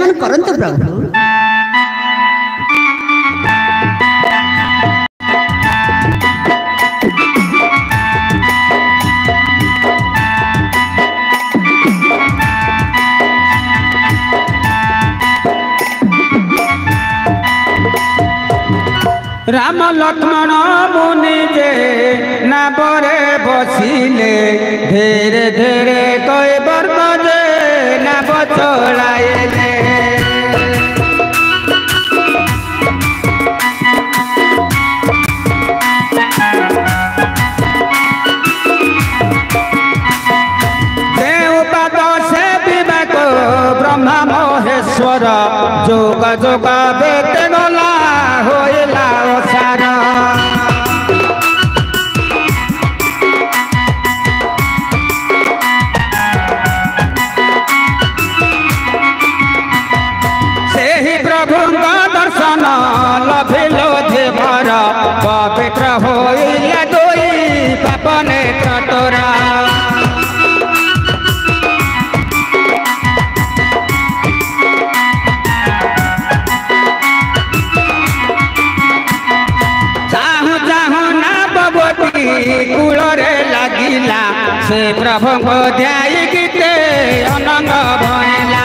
दर्शन करंतु प्रभु। राम लक्ष्मण मुनि जे नाबरे बसिले धीरे धीरे कई वर्ष जे नाब चलाइले। देवपाद से विवेक ब्रह्मा महेश्वर जोग जोग बेत गला होइला सारा। सेहि प्रभुंग दर्शन लभिलो देवर पवित्र होइला दोई पापने तोरा। कूलरे लगिला से प्रभु को ध्याई गीते अनंग भइला।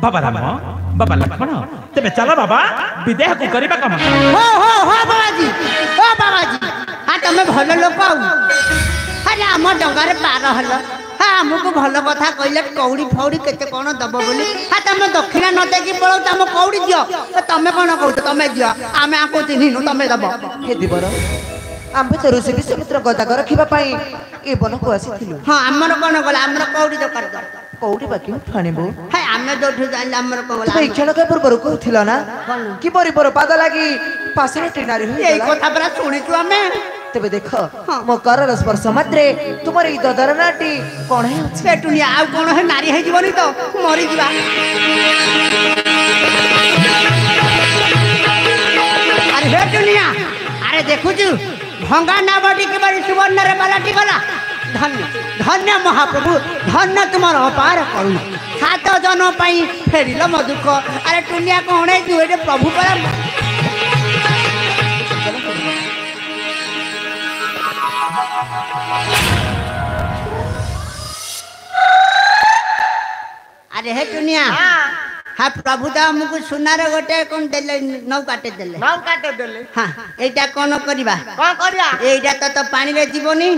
बाबा राम बाबा लक्ष्मण तेरे चला बाबा विदेह को करिबा कम। हो बाबाजी ओ बाबाजी आ तमे भल लोक अरे आम डंगारे पार हल आमको भल कथा कहले कौड़ी फौड़ी केते कौन दब बोली हाँ तुम दक्षिणा न देकी पड़ो तुम कौड़ी दियो तुम कौन कौच तुम दियो आम आपको चिन्हनु तुम दब हे दिवर आम तो ऋषि विश्वामित्र गदाक रखापी ए वन को आसी। हाँ आमर कौन गला आमर कौड़ी दरकार कौड़ी बाकी आनबू है आम जो जान आमर कौन क्षणक पूर्व कहथिल ना कि परिपर पाद लगी पाषाण टेनारी कथा पूरा शुणीचु आम तेरे देख मो कर स्पर्श मात्रे तुम ददर नाटी कौन है टुनिया आ कौन है नारी है जीवनी तो मरी जीवा। अरे हे टुनिया अरे देखुचु भंगा ना बटी के बड़ी सुवर्ण रे बालाटी गला धन्य धन्य महाप्रभु धन्य तुमार अपार करुणा 7 जन पई फेरिल मो दुख। अरे टुनिया कौन है तू ए प्रभु पर अरे हे दुनिया हाँ प्रभु तो हमको सुनार गोटे कौन देले नौ काटे देले हाँ एटा कौन करिबा एटा तो पानी रे जीवनी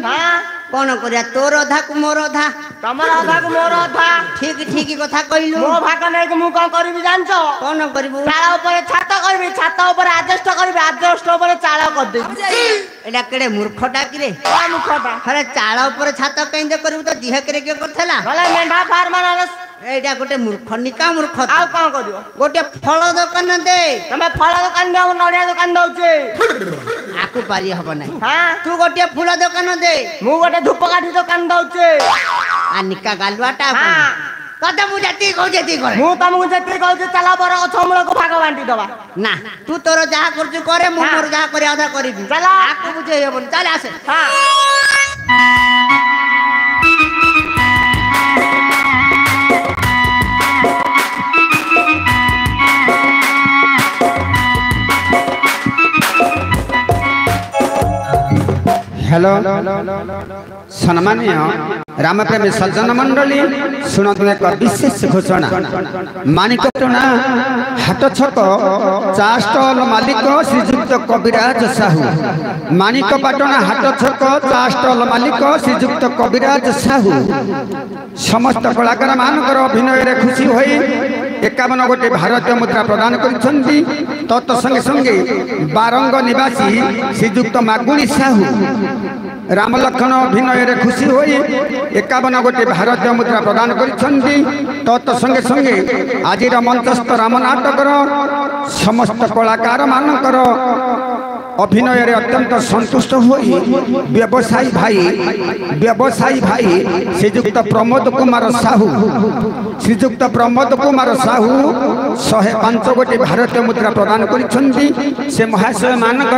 कौन करिया तोर अधा को मोर अधा तमर अधा को मोर अधा ठीक ठीक कथा कहलु मो भाग नै को मु कोन करबी जानछो कौन करबू चाळ ऊपर छात करबी छात ऊपर आजस्ट करबी आजस्ट ऊपर चाळ कर देबी एटा केडे मूर्खटा कि रे मूर्खटा अरे चाळ ऊपर छात कहीं करबू तो दिह करे के करथला भले मेंढा फार्मर एटा गोटे मूर्ख निका मूर्ख आ कोन करियो गोटे फल दुकान दे तमे फल दुकान दे नडिया दुकान दउचे आकु पारी हबो नै हां तू गोटे फूल दुकान दे मु गोटे धूपकाठी दुकान दउचे आ निका गालुआटा हां कत मु जति कहू जति करे मु तमु जति कहू चला पर अछमूल को भाग बांटी दबा ना तू तोर जहा करछु करे मु मोर जहा करे आधा करबी चला आकु बुझे हेबन चल आसे हां हेलो सम्मानीय रामप्रेमी सज्जन मंडली शुणु एक विशेष घोषणा मानिकटोना हाट छक चा स्टल मालिक श्रीजुक्त कविराज साहू मानिकपाटना हाट छक चा स्टल मालिक श्रीजुक्त कविराज साहू समस्त कलाकार मानकर अभिनय खुशी होई 51 गोटे भारतीय मुद्रा प्रदान करिसेंती तत् संगे संगे बारंग निवासी श्रीजुक्त मागुणी साहू राम लक्ष्मण अभिनय खुशी होई 51 गोटे भारतीय मुद्रा प्रदान करिसेंती तत् संगे संगे आज मंचस्थ राम नाटकर समस्त कलाकार मानकर अभिनय अत्यंत संतुष्ट होई व्यवसायी भाई श्रीजुक्त प्रमोद कुमार साहू श्रीजुक्त प्रमोद कुमार साहू 105 गोटे भारतीय मुद्रा प्रदान करिसेंती से महाशय मानकर